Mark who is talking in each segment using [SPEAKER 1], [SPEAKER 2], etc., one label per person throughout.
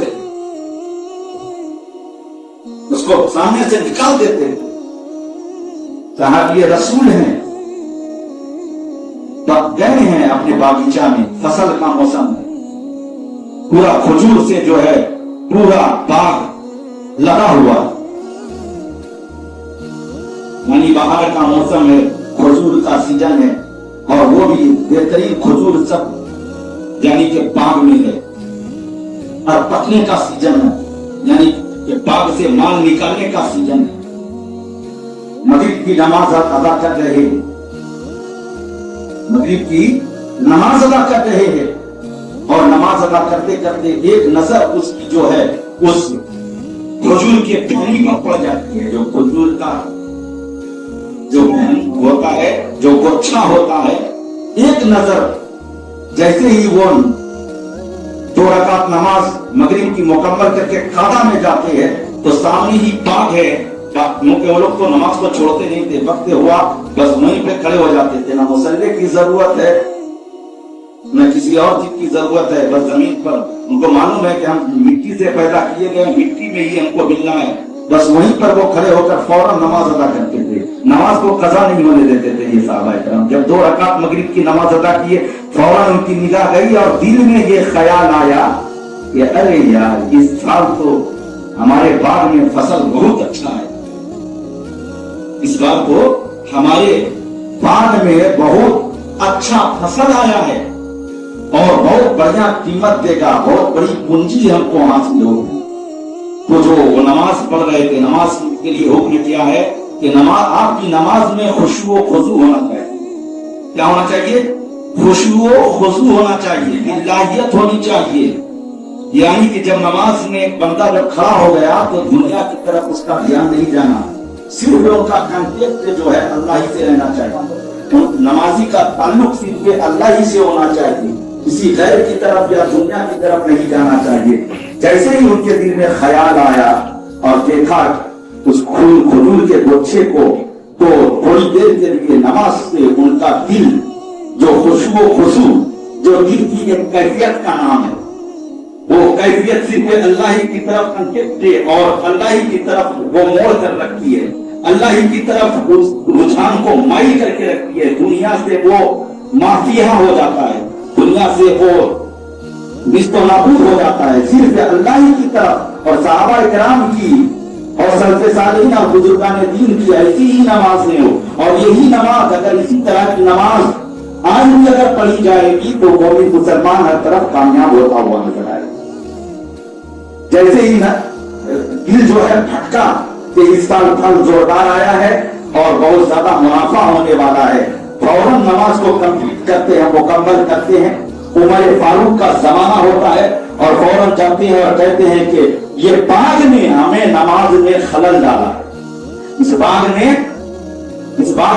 [SPEAKER 1] کرتے تھے، اس کو سامنے سے نکال دیتے تھے۔ صاحب یہ رسول ہیں، تب گئے ہیں اپنے باغیچہ میں، فصل کا موسم ہے، پورا کھجور سے جو ہے پورا باغ لگا ہوا، یعنی باہر کا موسم ہے، کھجور کا سیزن ہے، اور وہ بھی بہترین کھجور سب یعنی کہ باغ میں ہے، اور پکنے کا سیزن ہے، یعنی کہ باغ سے مال نکالنے کا سیزن ہے۔ مغرب کی نماز ادا کر رہے ہیں، مغرب کی نماز ادا کر رہے ہیں، اور نماز ادا کرتے کرتے ایک نظر اس کی جو ہے اس کھجور کے پانی پر پڑ جاتی ہے، جو کھجور کا جو ہوتا ہے، جو گچھا ہوتا ہے، ایک نظر جیسے ہی وہ 2 رکعت نماز مغرب کی مکمل کر کے کعبہ میں جاتے ہیں تو سامنے ہی باغ ہے، کیونکہ وہ لوگ تو نماز کو چھوڑتے نہیں تھے، وقت ہوا بس وہیں پہ کھڑے ہو جاتے تھے، نہ مصلی کی ضرورت ہے نہ کسی اور چیز کی ضرورت ہے، بس زمین پر ان کو معلوم ہے کہ ہم مٹی سے پیدا کیے گئے، مٹی میں ہی ہم کو ملنا ہے، بس وہیں پر وہ کھڑے ہو کر فوراً نماز ادا کرتے تھے، نماز کو قضا نہیں ہونے دیتے تھے یہ صحابہ کرام۔ جب 2 رکعت مغرب کی نماز ادا کیے، فوراً ان کی نگاہ گئی اور دل میں یہ خیال آیا کہ ارے یار اس سال تو ہمارے باغ میں فصل بہت اچھا ہے، اس بار تو ہمارے باغ میں بہت اچھا فصل آیا ہے اور بہت بڑھیا قیمت دے گا، بہت بڑی پونجی ہم کو حاصل ہوگی۔ تو جو وہ نماز پڑھ رہے تھے، نماز کے لیے حکم کیا ہے کہ نماز، آپ کی نماز میں خشوع و خضوع ہونا چاہیے۔ کیا ہونا چاہیے؟ خشوع و خضوع ہونا چاہیے، الہیت ہونی چاہیے، یعنی کہ جب نماز میں ایک بندہ جب کھڑا ہو گیا تو دنیا کی طرف اس کا دھیان نہیں جانا، صرف ان کا کانٹیکٹ جو ہے اللہ ہی سے رہنا چاہیے، نمازی کا تعلق صرف اللہ ہی سے ہونا چاہیے، کسی غیر کی طرف یا دنیا کی طرف نہیں جانا چاہیے۔ جیسے ہی ان کے دل میں خیال آیا اور دیکھا اس کھجور کے گچھے کو، تو تھوڑی دیر کے لیے نماز سے ان کا دل جو خشوع و خضوع، جو دل کی ایک کیفیت کا نام ہے، وہ کیفیت صرف اللہ ہی کی طرف کنٹیکٹ ہے اور اللہ ہی کی طرف وہ موڑ کر رکھتی ہے، اللہ ہی کی طرف اس رجحان کو مائل کر کے رکھتی ہے، دنیا سے وہ معافیہ ہو جاتا ہے، دنیا سے وہ نست و نابود ہو جاتا ہے، صرف اللہ ہی کی طرف۔ اور صحابہ کرام کی اور سلف صالحین اور بزرگان دین کی ایسی ہی نماز میں ہو، اور یہی نماز اگر اسی طرح کی نماز آج بھی اگر پڑھی جائے گی تو مومن مسلمان ہر طرف کامیاب ہوتا ہوا نظر آئے۔ جیسے ہی دل جو ہے پھٹکا کہ اس سال پھل زوردار آیا ہے اور بہت زیادہ منافع ہونے والا ہے، فوراً نماز کو کمپلیٹ کرتے ہیں، مکمل کرتے ہیں۔ عمر فاروق کا زمانہ ہوتا ہے اور فوراً جاتے ہیں اور کہتے ہیں کہ یہ باغ نے ہمیں نماز میں خلل ڈالا، اس باغ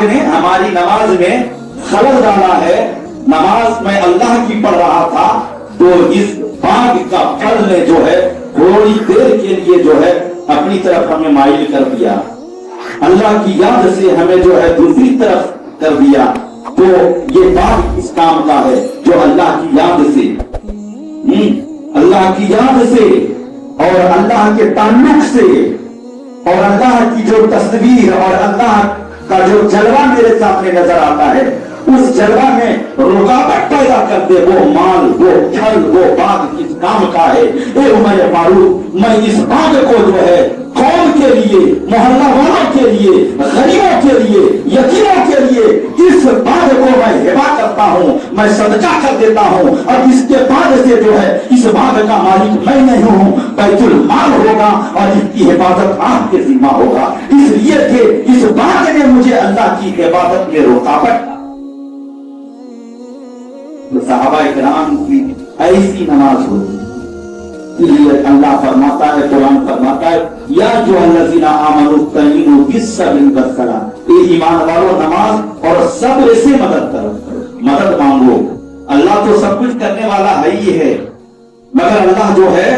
[SPEAKER 1] نے ہماری نماز میں خلل ڈالا ہے، نماز میں اللہ کی پڑھ رہا تھا تو اس باغ کا پھل نے جو ہے تھوڑی دیر کے لیے جو ہے اپنی طرف ہمیں مائل کر دیا، اللہ کی یاد سے ہمیں جو ہے دوسری طرف کر دیا۔ تو یہ باغ اس کام کا ہے جو اللہ کی یاد سے، اللہ کی یاد سے اور اللہ کے تعلق سے اور اللہ کی جو تصویر اور اللہ کا جو جلوہ میرے سامنے نظر آتا ہے، اس جلوہ میں رکاوٹ پیدا کر دے وہ مال، وہ پھل، وہ باغ کس کام کا ہے؟ اے عمر فاروق، میں اس باغ کو جو ہے قوم کے لیے، محلہ والوں کے لیے، غریبوں کے لیے، یتیموں کے لیے اس باغ کو میں ہبہ کرتا ہوں، میں صدقہ کر دیتا ہوں، اور اس کے بعد سے جو ہے اس باغ کا مالک میں نہیں ہوں، بیت المال ہوگا اور اس کی حفاظت آپ کے ذمہ ہوگا، اس لیے کہ اس باغ نے مجھے اللہ کی عبادت میں رکاوٹ۔ صحابہ کرام کی ایسی نماز ہوتی، اس لیے اللہ فرماتا ہے، قرآن فرماتا ہے، یا جو الذین آمنوا استعینوا بالصبر والصلاۃ، اے ایمان والو نماز اور صبر سے مدد کرو، مدد مانگو۔ اللہ تو سب کچھ کرنے والا ہے ہی ہے، مگر اللہ جو ہے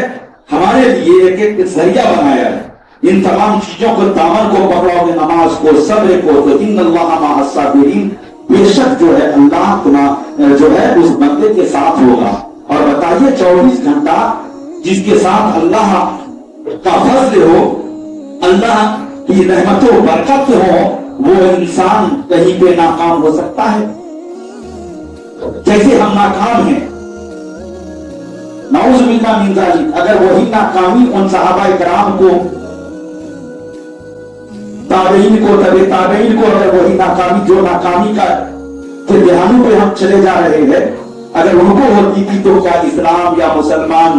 [SPEAKER 1] ہمارے لیے ایک ذریعہ بنایا ہے، ان تمام چیزوں کو، دامن کو پکڑو گے، نماز کو، صبر کو، تو ان اللہ مع الصابرین، بے شک جو ہے اللہ جو ہے اس بندے کے ساتھ ہوگا۔ اور بتائیے 24 گھنٹہ جس کے ساتھ اللہ کا فضل ہو، اللہ کی رحمت و برکت ہو، وہ انسان کہیں پہ ناکام ہو سکتا ہے؟ جیسے ہم ناکام ہیں، نعوذ باللہ من ذالک، اگر وہی ناکامی ان صحابہ کرام کو، تابعین کو، تبع تابعین کو، اگر وہی ناکامی جو ناکامی کا کے دہانوں پہ ہم چلے جا رہے ہیں، اگر ان کو ہوتی تھی تو کیا اسلام یا مسلمان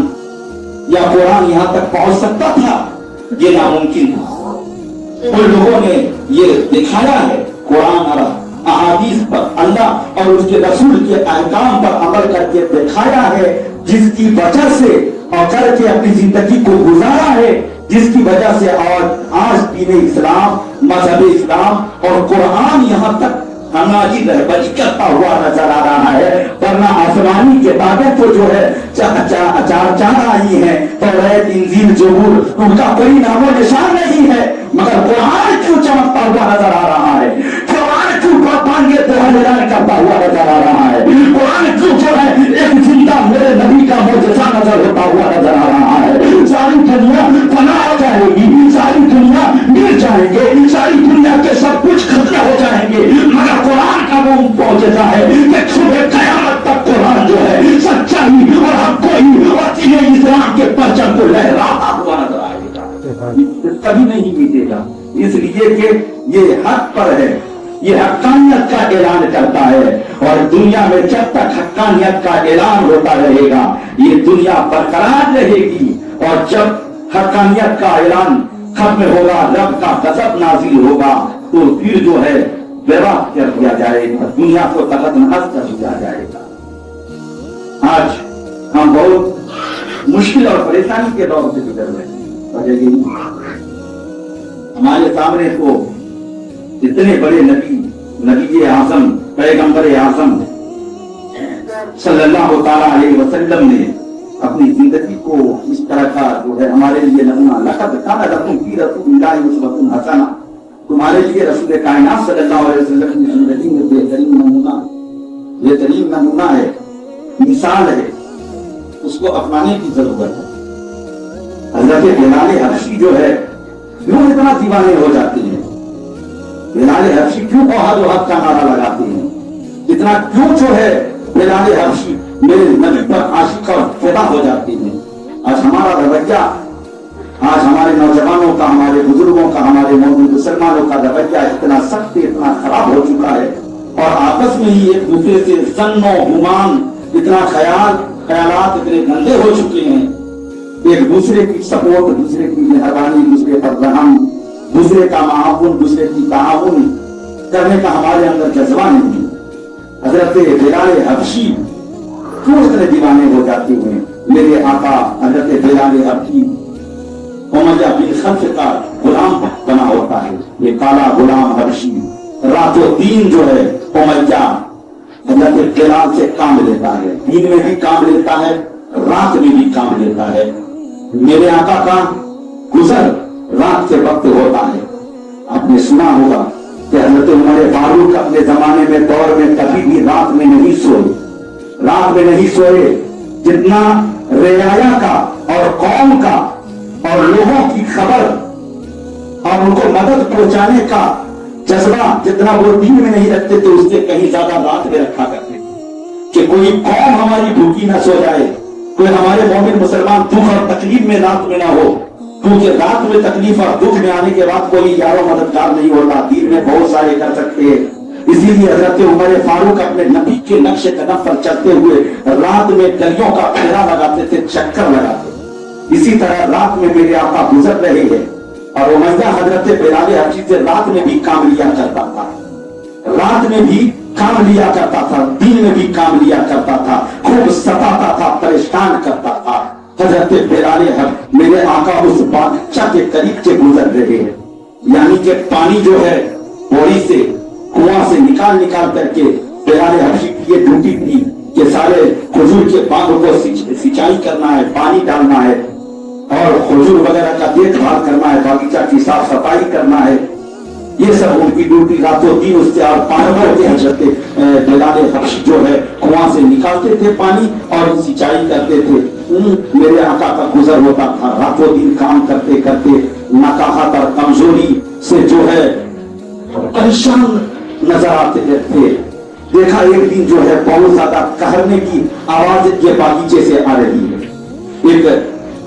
[SPEAKER 1] یا قرآن یہاں تک پہنچ سکتا تھا؟ یہ ناممکن تھا۔ ان لوگوں نے یہ دکھایا ہے، قرآن اور احادیث پر، اللہ اور اس کے رسول کے احکام پر عمل کر کے دکھایا ہے، جس کی وجہ سے اور کر کے اپنی زندگی کو گزارا ہے، جس کی وجہ سے اور آج دین اسلام، مذہب اسلام اور قرآن یہاں تک ہماری رہبری کرتا ہوا نظر آ رہا ہے۔ ورنہ آسمانی کتابیں تو جو ہے چار آئی ہیں، توریت، انجیل، زبور، ان کا کوئی نام و نشان نہیں ہے، مگر قرآن کیوں چمکتا ہوا نظر آ رہا ہے؟ قرآن کیوں پانگے دہان کرتا ہوا نظر آ رہا ہے؟ قرآن کیوں جو ہے ایک زندہ میرے نبی کا معجزہ نظر ہوتا ہوا نظر آ رہا ہے؟ ساری دنیا فنا ہو جائے گی، ساری دنیا مر جائیں گے، ساری دنیا کے سب کچھ ختم ہو جائیں گے، مگر قرآن کا وہ معجزہ ہے کہ صبح قیامت تک قرآن جو ہے سچائی اور حق کو ہی اور دین اسلام کے پرچم کو لہراتا ہوا نظر آئے گا، کبھی نہیں مٹے گا، اس لیے کہ یہ حق پر ہے، یہ حقانیت کا اعلان کرتا ہے، اور دنیا میں جب تک حقانیت کا اعلان ہوتا رہے گا یہ دنیا برقرار رہے گی، اور جب حقانیت کا اعلان ختم ہوگا، رب کا غضب نازل ہوگا، تو پھر جو ہے برباد کر دیا جائے گا، دنیا کو تحت نحس کر دیا جائے گا۔ آج ہم بہت مشکل اور پریشانی کے دور سے گزر رہے ہیں، ہمارے سامنے تو اتنے بڑے نبی اعظم، پیغمبر اعظم صلی اللہ تعالی علیہ وسلم نے اپنی زندگی کو اس طرح کا جو ہے ہمارے لیے نمونہ، لقد کان لکم فی رسول اللہ اسوۃ حسنہ، تمہارے لیے رسول کائنات صلی اللہ علیہ وسلم کی زندگی میں بہترین نمونہ ہے، مثال ہے، اس کو اپنانے کی ضرورت ہے۔ حضرت بلال حبشی جو ہے کیوں اتنا دیوانے ہو جاتے ہیں؟ بلال حبشی کیوں احد احد کا نعرہ لگاتے ہیں؟ اتنا کیوں جو ہے بلال حبشی میرے نبی پر عاشق اور فدا ہو جاتے ہیں؟ آج ہمارا رویہ، آج ہمارے نوجوانوں کا، ہمارے بزرگوں کا، ہمارے مومن مسلمانوں کا رویہ اتنا سخت، اتنا خراب ہو چکا ہے، اور آپس میں ہی ایک دوسرے سے ظن و گمان، اتنا خیالات اتنے گندے ہو چکے ہیں، ایک دوسرے کی سپورٹ، دوسرے کی مہربانی، دوسرے پر رحم، دوسرے کا معاون، دوسرے کی تعاون کرنے کا ہمارے اندر جذبہ نہیں۔ حضرت بلال حبشی کیوں اتنے دیوانے ہو جاتے ہیں؟ میرے آقا حضرت بلال حبشی امیہ بن خلف کا غلام بنا ہوتا ہے، یہ کالا غلام حبشی رات و دین جو ہے امیہ حضرت بلال سے کام لیتا ہے، دین میں بھی کام لیتا ہے، رات میں بھی کام لیتا ہے۔ میرے آقا کا گزر رات کے وقت ہوتا ہے۔ آپ نے سنا ہوگا کہ حضرت عمر فاروق اپنے زمانے میں، دور میں کبھی بھی رات میں نہیں سوئے، رات میں نہیں سوئے۔ جتنا رعایا کا اور قوم کا اور لوگوں کی خبر اور ان کو مدد پہنچانے کا جذبہ جتنا وہ دین میں نہیں رکھتے تھے، اس سے کہیں زیادہ رات میں رکھا کرتے کہ کوئی قوم ہماری بھوکی نہ سو جائے، کوئی ہمارے مومن مسلمان دکھ اور تکلیف میں رات میں نہ ہو، کیونکہ رات میں تکلیف اور دکھ میں آنے کے بعد کوئی یار و مددگار نہیں ہوتا، دین میں بہت سارے کر سکتے ہیں۔ اسی لیے حضرت عمر فاروق اپنے نبی کے نقش قدم پر چلتے ہوئے رات میں گلیوں کا پھیرا لگاتے تھے، چکر لگاتے۔ اسی طرح رات میں میرے آقا گزر رہے ہیں، اور امیہ حضرت بلال حبشی سے رات میں بھی کام لیا کرتا تھا، رات میں بھی کام لیا کرتا تھا، دین میں بھی کام لیا کرتا تھا، خوب ستاتا تھا، پریشان کرتا تھا۔ حضرت بلال حبشی میرے آقا اس بادشاہ کے قریب سے گزر رہے ہیں، یعنی کہ پانی جو ہے پوری سے کنواں سے نکال کر کے بلال حبشی کی یہ ڈیوٹی تھی کہ سارے کھجور کے باغوں کو سینچائی کرنا ہے، پانی ڈالنا ہے، اور کھجور وغیرہ کا دیکھ بھال کرنا ہے، باغیچہ کی صاف صفائی کرنا ہے۔ یہ سب ان کی ڈیوٹی راتوں دن اس سے اور پانی بھر کے حضرت بلال حبشی جو ہے کنواں سے نکالتے تھے پانی اور سینچائی کرتے تھے. میرے آقا کا گزر ہوتا تھا راتوں دن کام کرتے کرتے نقاہت اور کمزوری سے جو ہے پریشان نظر آتے تھے. دیکھا ایک دن جو ہے بہت زیادہ قہرنے کی آواز کے باغیچے سے آ رہی ہے. ایک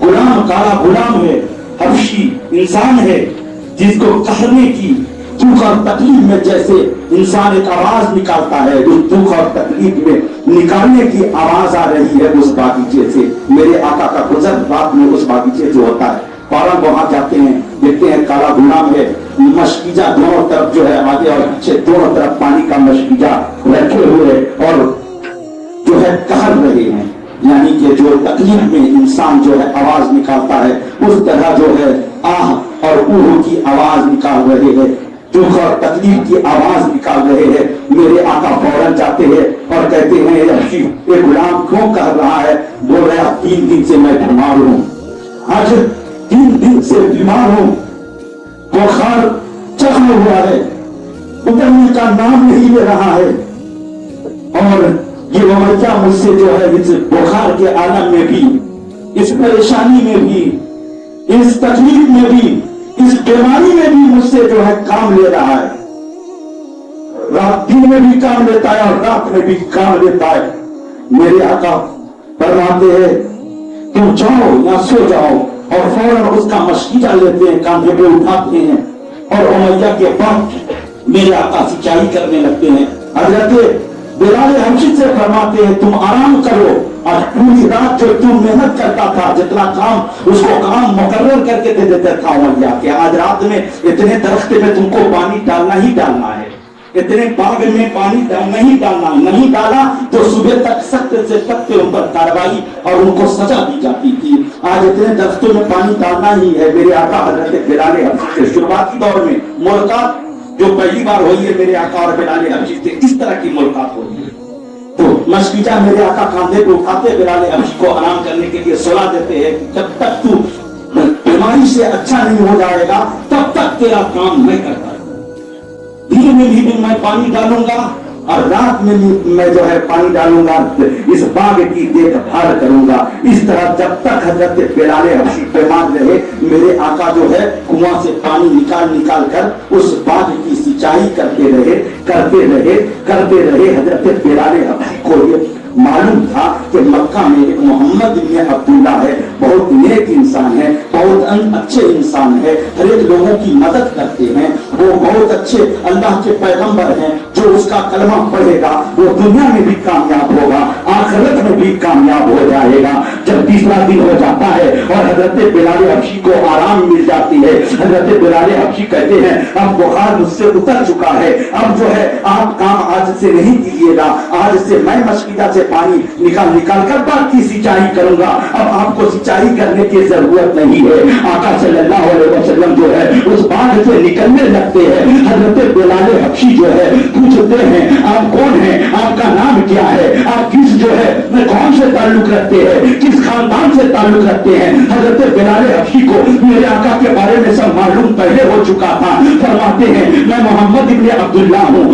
[SPEAKER 1] غلام کالا غلام ہے حبشی انسان ہے جس کو قہرنے کی دکھ اور تکلیف میں جیسے انسان ایک آواز نکالتا ہے اس دکھ اور تکلیف میں نکالنے کی آواز آ رہی ہے اس باغیچے سے. میرے آقا کا گزر رات میں اس باغیچے جو ہوتا ہے فوراً وہاں جاتے ہیں دیکھتے ہیں کالا غلام ہے مشکیجہ دونوں طرف جو ہے آگے اور پیچھے دونوں طرف پانی کا مشکیجہ رکھے ہوئے اور جو ہے قہر رہے ہیں. یعنی کہ جو تکلیف میں انسان جو ہے آواز نکالتا ہے اس طرح جو ہے آہ اور اوہ کی آواز نکال رہے ہیں دکھ اور تکلیف کی آواز نکال رہے ہیں. میرے آقا فوراً جاتے ہیں اور کہتے ہیں یہ غلام کیوں کہہ رہا ہے؟ بول رہا 3 دن سے میں بیمار ہوں. آج 3 دن سے بیمار ہوں بخار چڑھا ہوا ہے اترنے کا نام نہیں لے رہا ہے اور یہ امیہ مجھ سے جو ہے اس بخار کے عالم میں بھی اس پریشانی میں بھی اس تکلیف میں بھی اس بیماری میں بھی مجھ سے جو ہے کام لے رہا ہے. رات دن میں بھی کام لیتا ہے اور رات میں بھی کام لیتا ہے. میرے آقا فرماتے ہیں تم جاؤ یا سو جاؤ اور فوراً اس کا مشکیجہ لیتے ہیں کاندھے پہ اٹھاتے ہیں اور امیہ کے بعد میرے آقا سینچائی کرنے لگتے ہیں. حضرت بلال حبشی سے فرماتے ہیں تم آرام کرو. آج پوری رات جو تم محنت کرتا تھا جتنا کام اس کو کام مقرر کر کے دے دیتا تھا امیہ کہ آج رات میں اتنے درخت میں تم کو پانی ڈالنا ہی ڈالنا ہے اتنے باغ میں پانی ڈالنا ہی ڈالنا نہیں ڈالا تو صبح تک سخت سے سخت ان پر کارروائی اور ان کو سزا دی جاتی تھی. آج اتنے درختوں میں پانی ڈالنا ہی ہے. میرے آقا حضرت بلال حبشی سے شروعاتی دور میں ملاقات جو پہلی بار ہوئی ہے میرے آقا اور بلال حبشی سے اس طرح کی ملاقات ہوئی ہے تو مشکیجہ میرے آقا کاندھے پہ اٹھاتے بلال حبشی کو آرام کرنے کے لیے صلاح دیتے ہیں جب تک تو بیماری سے اچھا نہیں ہو جائے گا تب تک تیرا کام میں کرتا ہوں. دن میں بھی میں پانی ڈالوں گا اور رات میں میں جو ہے پانی ڈالوں گا اس باغ کی دیکھ بھال کروں گا. اس طرح جب تک حضرت بلال حبشی بیمار رہے میرے آقا جو ہے کنواں سے پانی نکال کر اس باغ کی سینچائی کرتے رہے. حضرت بلال حبشی کو یہ معلوم تھا کہ مکہ میں ایک محمد بن عبداللہ ہے بہت نیک انسان ہے بہت اچھے انسان ہے ہر ایک لوگوں کی مدد کرتے ہیں وہ بہت اچھے اللہ کے پیغمبر ہیں. جو اس کا کلمہ پڑھے گا وہ دنیا میں بھی کامیاب ہوگا آخرت میں بھی کامیاب ہو جائے گا. جب تیسرا دن ہو جاتا ہے اور حضرت بلال حبشی کو آرام مل جاتی ہے حضرت بلال حبشی کہتے ہیں اب بخار مجھ سے اتر چکا ہے اب جو ہے آپ کام آج سے نہیں کیجیے گا آج سے میں مشکیجہ سے پانی نکال کر باغ کی سینچائی کروں گا. اب آپ کو سینچائی کرنے کی ضرورت نہیں ہے. آقا صلی اللہ علیہ وسلم جو ہے اس باغ سے نکلنے لگتے ہیں. حضرت بلال حبشی جو ہے پوچھتے ہیں آپ کون ہیں آپ کا نام کیا ہے آپ کس جو ہے کون سے تعلق رکھتے ہیں کس خاندان سے تعلق رکھتے ہیں. حضرت بلال حبشی کو میرے آقا کے بارے میں سب معلوم پہلے ہو چکا تھا. فرماتے ہیں میں محمد ابن عبداللہ ہوں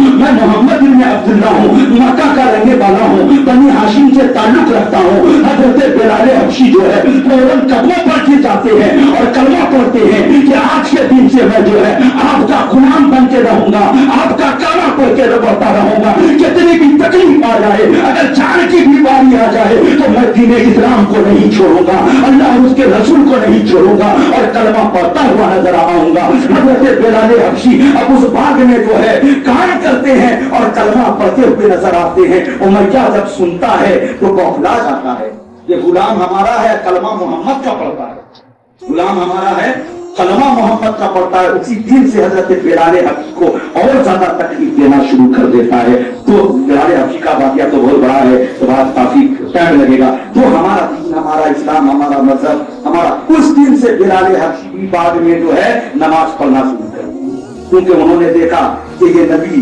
[SPEAKER 1] مکہ کا رہنے والا ہوں بنی ہاشم سے تعلق رکھتا ہوں. حضرت بلال حبشی جو ہے فوراً قدموں پر گر جاتے ہیں اور کلمہ پڑھتے ہیں کہ آج کے دن سے میں جو ہے آپ کا غلام بن کے رہوں گا آپ کا کلمہ پڑھ کے بڑھتا رہوں گا. کتنی بھی تکلیف آ جائے اگر جان کی بیماری آ جائے تو میں دین اسلام کو نہیں چھوڑوں گا اللہ اور اس کے رسول کو نہیں چھوڑوں گا اور کلمہ پڑھتا ہوا نظر آؤں گا. حضرت بلال حبشی اب اس باغ میں جو ہے کام کرتے ہیں اور کلمہ پڑھتے ہوئے نظر آتے ہیں. امیہ جب سنتا ہے تو بوکھلا جاتا ہے یہ غلام ہمارا ہے کلمہ محمد کا پڑھتا ہے غلام ہمارا ہے کلمہ محمد کا پڑھتا ہے. اسی دن سے حضرت بلال حبشی کو اور زیادہ تکلیف دینا شروع کر دیتا ہے. تو بلال حبشی کا واقعہ تو بہت بڑا ہے تو بات کافی ٹائم لگے گا. تو ہمارا دین ہمارا اسلام ہمارا مذہب ہمارا اس دن سے بلال حبشی بھی بعد میں جو ہے نماز پڑھنا شروع کر دی کیونکہ انہوں نے دیکھا کہ یہ نبی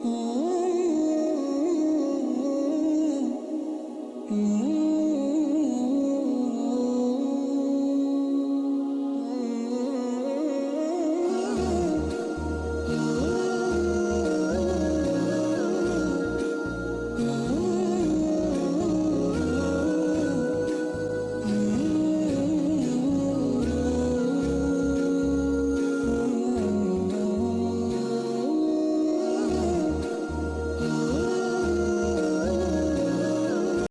[SPEAKER 2] Oh